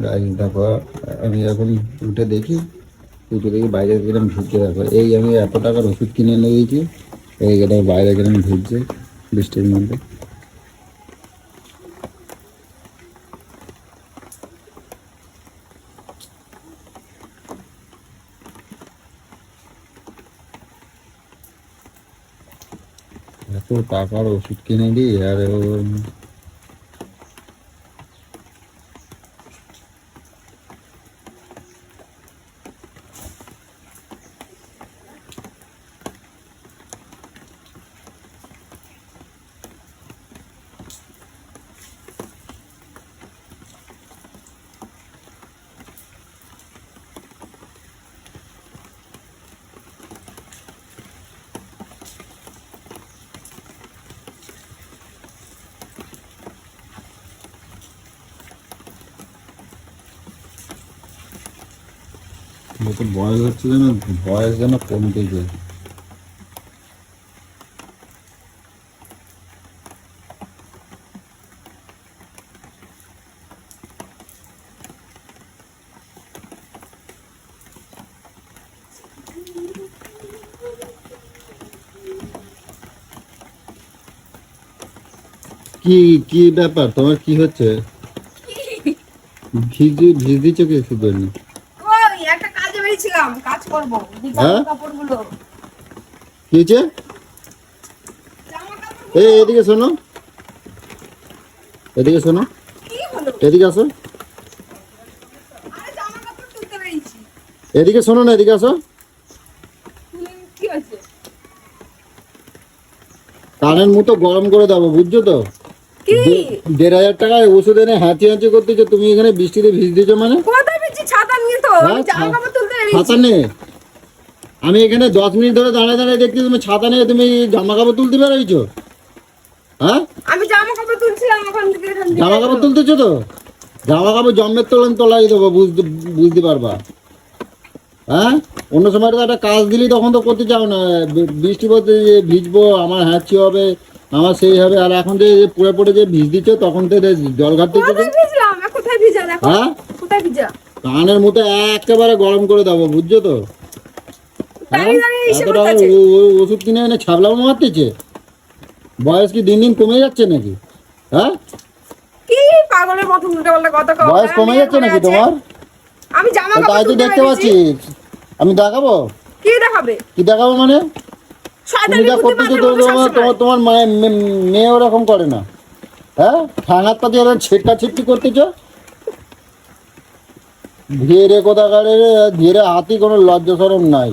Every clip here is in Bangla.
গাইস দেখো, আমি এখন উঠে দেখি, বাইরে গেলাম ভিজছে। দেখো এই আমি এত টাকার ওষুধ কিনে এনে দিয়েছি, এই গেলে বাইরে গেলাম ভিজছে বৃষ্টির মধ্যে। এত টাকার ওষুধ কিনে দিই আর যত বয়স হচ্ছে যেন, বয়স যেন কমতেছে। কি কি ব্যাপার তোমার, কি হচ্ছে? ভিজ দিচ্ছ কি শুধু? ওই একটা কাজে বেরিয়েছিলাম, কাজ করব, কাপড়গুলো। কি হচ্ছে? এই এদিকে শোনো, এদিকে শোনো, এদিকে আসো, এদিকে শোনো না, এদিকে আসো। কানের মতো গরম করে দেবো, বুঝছো তো? 1,500 টাকায় ওষুধ এনে হাঁচি হাঁচি করতেছো, তুমি এখানে বৃষ্টিতে ভিজ দিচ্ছ মানে? ছাতা নেই? আমি এখানে 10 মিনিট ধরে দাঁড়ায় দাঁড়ায় দেখছি তুমি ছাতা নিয়ে তুমি জামা কাপড় তুলতে বেরোইছো। হ্যাঁ, আমি জামা কাপড় তুলছিলাম ওখান থেকে। জামা কাপড় তুলতেছো তো? জামা কাপড় জম্মের তোলাই দেবো, বুঝতে পারবা। হ্যাঁ, অন্য সময় তো একটা কাজ দিলি তখন তো করতে চাও না। বৃষ্টি পড়তে ভিজবো, আমার হ্যাঁচি হবে, আমার সেই হবে। আর এখন যে পুরো পড়ে যে ভিজ দিচ্ছ, তখন তো জল ঘাটতে। হ্যাঁ, কানের মতো একেবারে গরম করে দেবো, বুঝছো তো? এত টাকা ওষুধ কিনে এনে ছাবলাও মারতেছে। বয়স কি দিন দিন কমে যাচ্ছে নাকি? হ্যাঁ, কি পাগলের মতো উল্টাপাল্টা কথা কও। বয়স কমে যাচ্ছে নাকি তোমার? আমি জামা কাপড় তাই তো দেখতে পাচ্ছি। আমি দেখাবো? কি দেখাবে? কি দেখাবো মানে? তুমি যা করতেছো তোমার মেয়ে ওরকম করে না। হ্যাঁ, ঠাঙার পাতি ছেটকা ছিটকি করতেছো। ধীরে কোথাকারে, ধীরে হাতি, কোনো লজ্জা শরম নাই,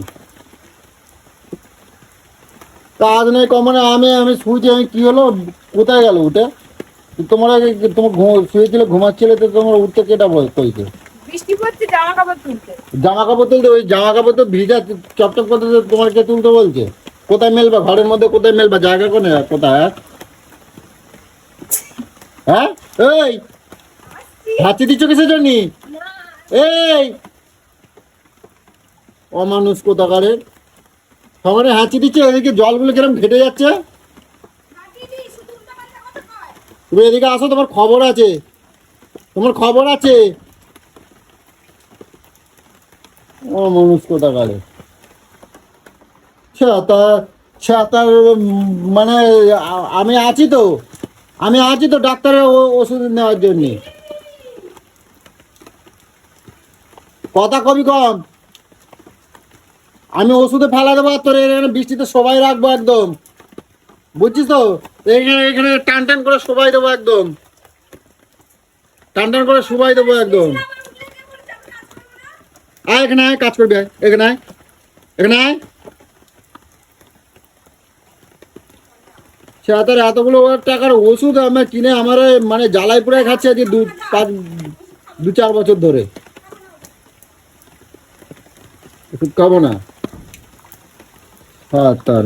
কাজ নেই কমনে। আমি শুয়েছি, আমি কি হলো, কোথায় গেল উঠে? তোমার শুয়েছিল, ঘুমাচ্ছিলে তো, তোমার উঠতে কেটা কইছে? বৃষ্টি পড়ছে, জামা কাপড় তুলতে। জামা কাপড় তুলতে? ওই জামা কাপড় তো ভিজা, চপচপ করতে, তোমার কে তুলতে বলছে? কোথায় মেলবা? ঘরের মধ্যে কোথায় মেলবা? জায়গা কোনে কোথায়? হ্যাঁ, এই হাঁচি দিচ্ছ কিসের জন্য? এই অমানুষ কোথাকারে, সবারে হাঁচি দিচ্ছে, এদিকে জলগুলো কিরম ঘেটে যাচ্ছে। তুমি এদিকে আসো, তোমার খবর আছে, তোমার খবর আছে। অমানুষ কোথাকারে, ছাতার মানে আমি আছি তো, ডাক্তারের ওষুধ নেওয়ার জন্য। কথা কবি কম, আমি ওষুধে ফেলা দেবো, তোর এখানে বৃষ্টিতে সবাই রাখবো একদম, বুঝছিস তো? এখানে এখানে টান টান করে সবাই দেবো একদম, টান টান করে সবাই দেবো একদম। আয় এখানে, আয় কাজ করবি, এখানে আয়, এখানে আয়। সে হাতের এতগুলো টাকার ওষুধ আমি কিনে আমার মানে জ্বালাই পুড়ে খাচ্ছে আজকে 2-4 বছর ধরে। ওষুধ খাবো না? হ্যাঁ, তার